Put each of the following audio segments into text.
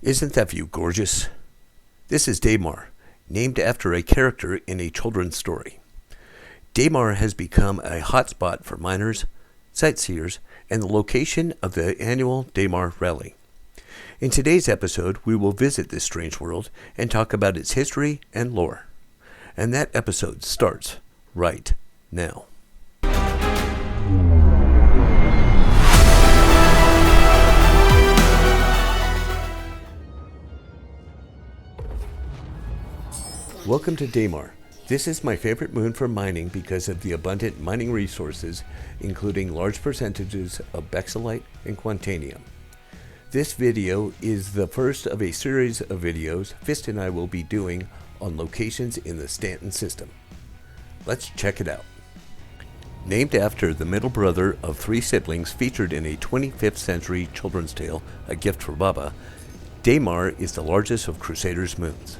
Isn't that view gorgeous? This is Daymar, named after a character in a children's story. Daymar has become a hotspot for miners, sightseers, and the location of the annual Daymar Rally. In today's episode, we will visit this strange world and talk about its history and lore. And that episode starts right now. Welcome to Daymar. This is my favorite moon for mining because of the abundant mining resources, including large percentages of bexylite and quantanium. This video is the first of a series of videos Fist and I will be doing on locations in the Stanton system. Let's check it out. Named after the middle brother of three siblings featured in a 25th century children's tale, A Gift for Baba, Daymar is the largest of Crusader's moons.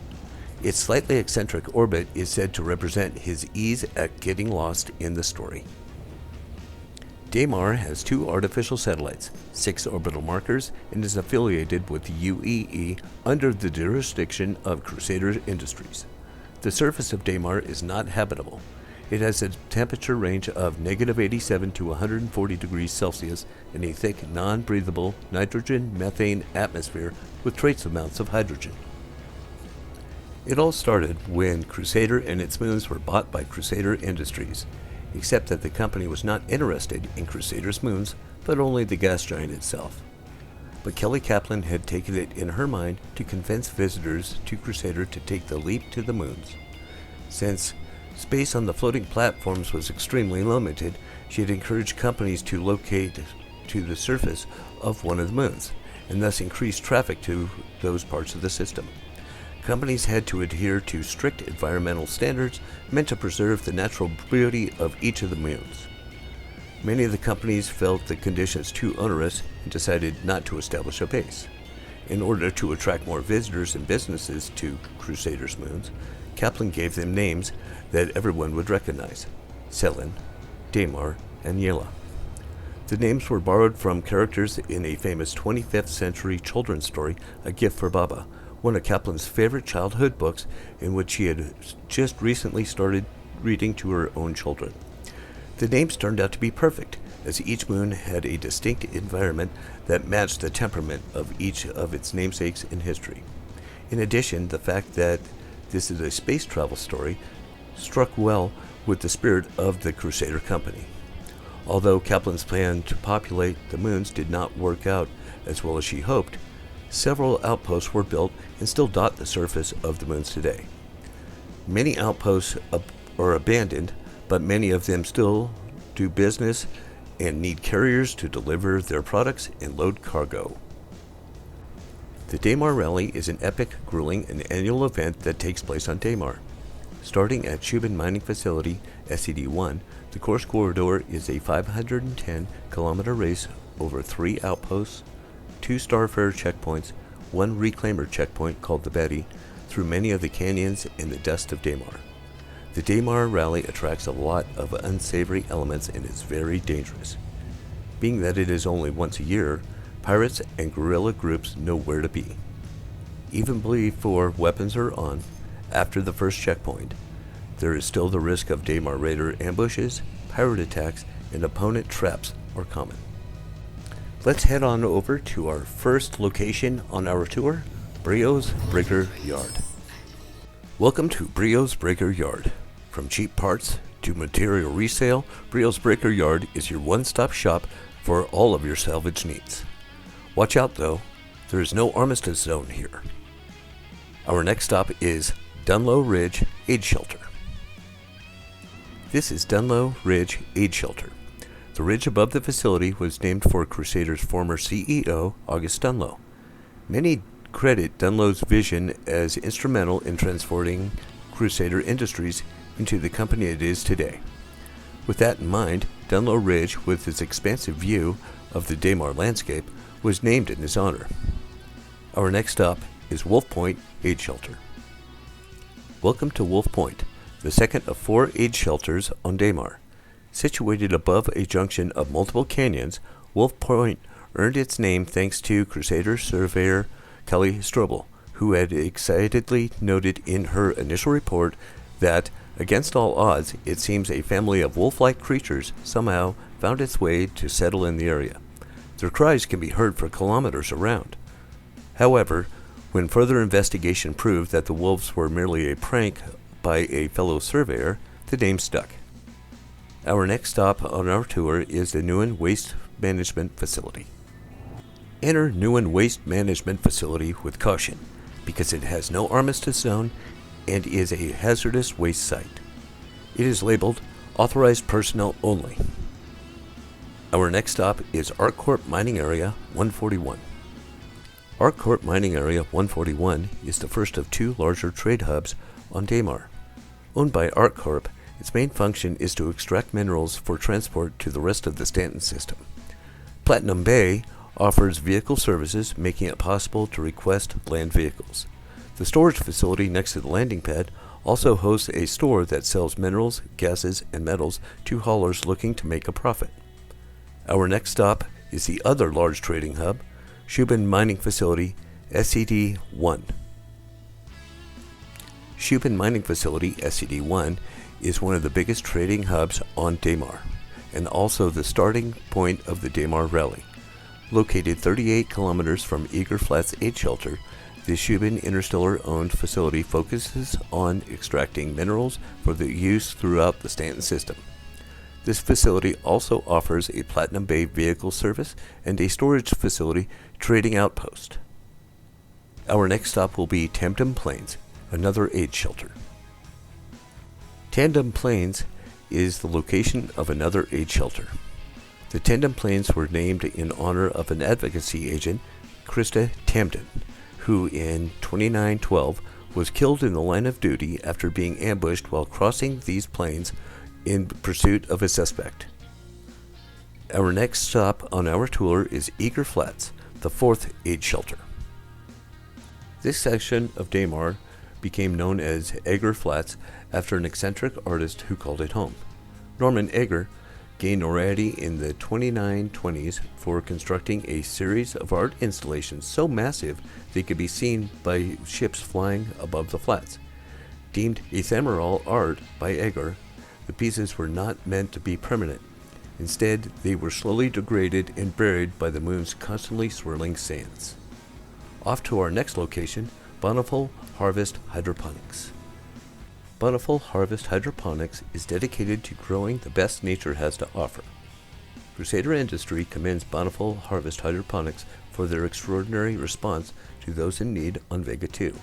Its slightly eccentric orbit is said to represent his ease at getting lost in the story. Daymar has 2 artificial satellites, 6 orbital markers, and is affiliated with the UEE under the jurisdiction of Crusader Industries. The surface of Daymar is not habitable. It has a temperature range of -87 to 140 degrees Celsius and a thick, non-breathable nitrogen-methane atmosphere with trace amounts of hydrogen. It all started when Crusader and its moons were bought by Crusader Industries, except that the company was not interested in Crusader's moons, but only the gas giant itself. But Kelly Kaplan had taken it in her mind to convince visitors to Crusader to take the leap to the moons. Since space on the floating platforms was extremely limited, she had encouraged companies to locate to the surface of one of the moons, and thus increase traffic to those parts of the system. Companies had to adhere to strict environmental standards meant to preserve the natural beauty of each of the moons. Many of the companies felt the conditions too onerous and decided not to establish a base. In order to attract more visitors and businesses to Crusader's moons, Kaplan gave them names that everyone would recognize: Selin, Daymar, and Yela. The names were borrowed from characters in a famous 25th century children's story, A Gift for Baba, one of Kaplan's favorite childhood books, in which she had just recently started reading to her own children. The names turned out to be perfect, as each moon had a distinct environment that matched the temperament of each of its namesakes in history. In addition, the fact that this is a space travel story struck well with the spirit of the Crusader company. Although Kaplan's plan to populate the moons did not work out as well as she hoped, several outposts were built and still dot the surface of the moons today. Many outposts are abandoned, but many of them still do business and need carriers to deliver their products and load cargo. The Daymar Rally is an epic, grueling, and annual event that takes place on Daymar. Starting at Shubin Mining Facility, SCD-1, the course corridor is a 510-kilometer race over 3 outposts, 2 Starfarer checkpoints, 1 reclaimer checkpoint called the Betty, through many of the canyons and the dust of Daymar. The Daymar Rally attracts a lot of unsavory elements and is very dangerous. Being that it is only once a year, pirates and guerrilla groups know where to be. Even before weapons are on, after the first checkpoint, there is still the risk of Daymar raider ambushes, pirate attacks, and opponent traps are common. Let's head on over to our first location on our tour, Brio's Breaker Yard. Welcome to Brio's Breaker Yard. From cheap parts to material resale, Brio's Breaker Yard is your one-stop shop for all of your salvage needs. Watch out though, there is no armistice zone here. Our next stop is Dunlow Ridge Aid Shelter. This is Dunlow Ridge Aid Shelter. The ridge above the facility was named for Crusader's former CEO, August Dunlow. Many credit Dunlow's vision as instrumental in transforming Crusader Industries into the company it is today. With that in mind, Dunlow Ridge, with its expansive view of the Daymar landscape, was named in his honor. Our next stop is Wolf Point Aid Shelter. Welcome to Wolf Point, the second of 4 aid shelters on Daymar. Situated above a junction of multiple canyons, Wolf Point earned its name thanks to Crusader surveyor Kelly Strobel, who had excitedly noted in her initial report that, against all odds, it seems a family of wolf-like creatures somehow found its way to settle in the area. Their cries can be heard for kilometers around. However, when further investigation proved that the wolves were merely a prank by a fellow surveyor, the name stuck. Our next stop on our tour is the Newen Waste Management Facility. Enter Newen Waste Management Facility with caution, because it has no armistice zone and is a hazardous waste site. It is labeled Authorized Personnel Only. Our next stop is Arccorp Mining Area 141. Arccorp Mining Area 141 is the first of two larger trade hubs on Daymar. Owned by Arccorp, its main function is to extract minerals for transport to the rest of the Stanton system. Platinum Bay offers vehicle services, making it possible to request land vehicles. The storage facility next to the landing pad also hosts a store that sells minerals, gases, and metals to haulers looking to make a profit. Our next stop is the other large trading hub, Shubin Mining Facility SCD-1. Shubin Mining Facility SCD-1 is one of the biggest trading hubs on Daymar, and also the starting point of the Daymar Rally. Located 38 kilometers from Eager Flats 8 Shelter, the Shubin Interstellar-owned facility focuses on extracting minerals for the use throughout the Stanton system. This facility also offers a Platinum Bay vehicle service and a storage facility trading outpost. Our next stop will be Tandem Plains, another aid shelter. Tandem Plains is the location of another aid shelter. The Tandem Plains were named in honor of an advocacy agent, Krista Tamden, who in 2912 was killed in the line of duty after being ambushed while crossing these plains in pursuit of a suspect. Our next stop on our tour is Eager Flats, the fourth aid shelter. This section of Daymar became known as Eager Flats after an eccentric artist who called it home. Norman Eager gained notoriety in the 2920s for constructing a series of art installations so massive they could be seen by ships flying above the flats. Deemed ephemeral art by Eager, the pieces were not meant to be permanent. Instead, they were slowly degraded and buried by the moon's constantly swirling sands. Off to our next location, Bonneville Harvest Hydroponics. Bonneville Harvest Hydroponics is dedicated to growing the best nature has to offer. Crusader Industry commends Bonneville Harvest Hydroponics for their extraordinary response to those in need on Vega 2.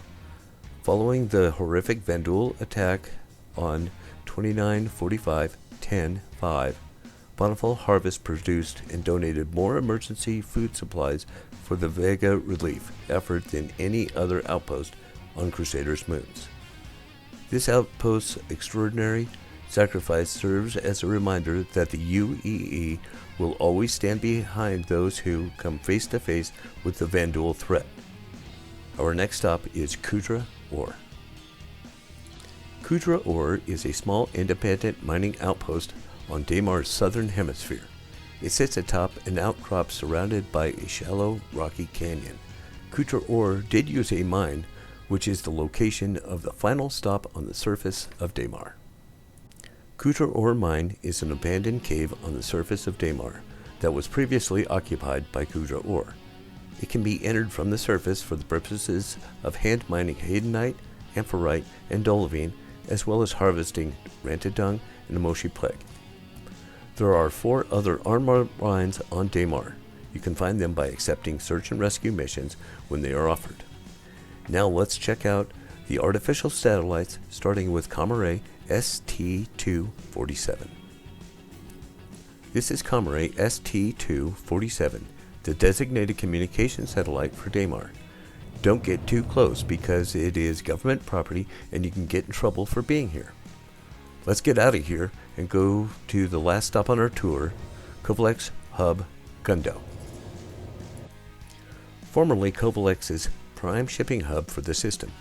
Following the horrific Vandal attack on 29/45/10/5, Bonneville Harvest produced and donated more emergency food supplies for the Vega relief effort than any other outpost on Crusader's moons. This outpost's extraordinary sacrifice serves as a reminder that the UEE will always stand behind those who come face to face with the Vandal threat. Our next stop is Kudra Ore. Kudra Ore is a small independent mining outpost on Daymar's southern hemisphere. It sits atop an outcrop surrounded by a shallow, rocky canyon. Kudra Ore did use a mine, which is the location of the final stop on the surface of Daymar. Kudra Ore Mine is an abandoned cave on the surface of Daymar that was previously occupied by Kudra Ore. It can be entered from the surface for the purposes of hand mining Haydenite, Amphoryte, and Dolivine, as well as harvesting Rantadung and Moshi Plague. There are 4 other armor mines on Daymar. You can find them by accepting search and rescue missions when they are offered. Now let's check out the artificial satellites, starting with Comare ST-247. This is Comare ST-247, the designated communication satellite for Daymar. Don't get too close because it is government property and you can get in trouble for being here. Let's get out of here and go to the last stop on our tour, Kovlek's hub, Gundog. Formerly Kovlek's prime shipping hub for the system,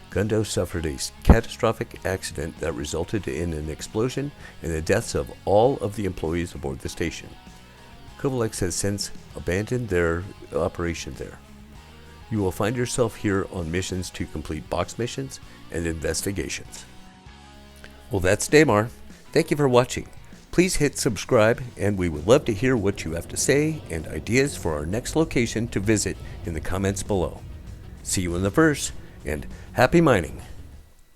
Gundog suffered a catastrophic accident that resulted in an explosion and the deaths of all of the employees aboard the station. Kovlek has since abandoned their operation there. You will find yourself here on missions to complete box missions and investigations. Well, that's Daymar. Thank you for watching. Please hit subscribe, and we would love to hear what you have to say and ideas for our next location to visit in the comments below. See you in the verse, and happy mining!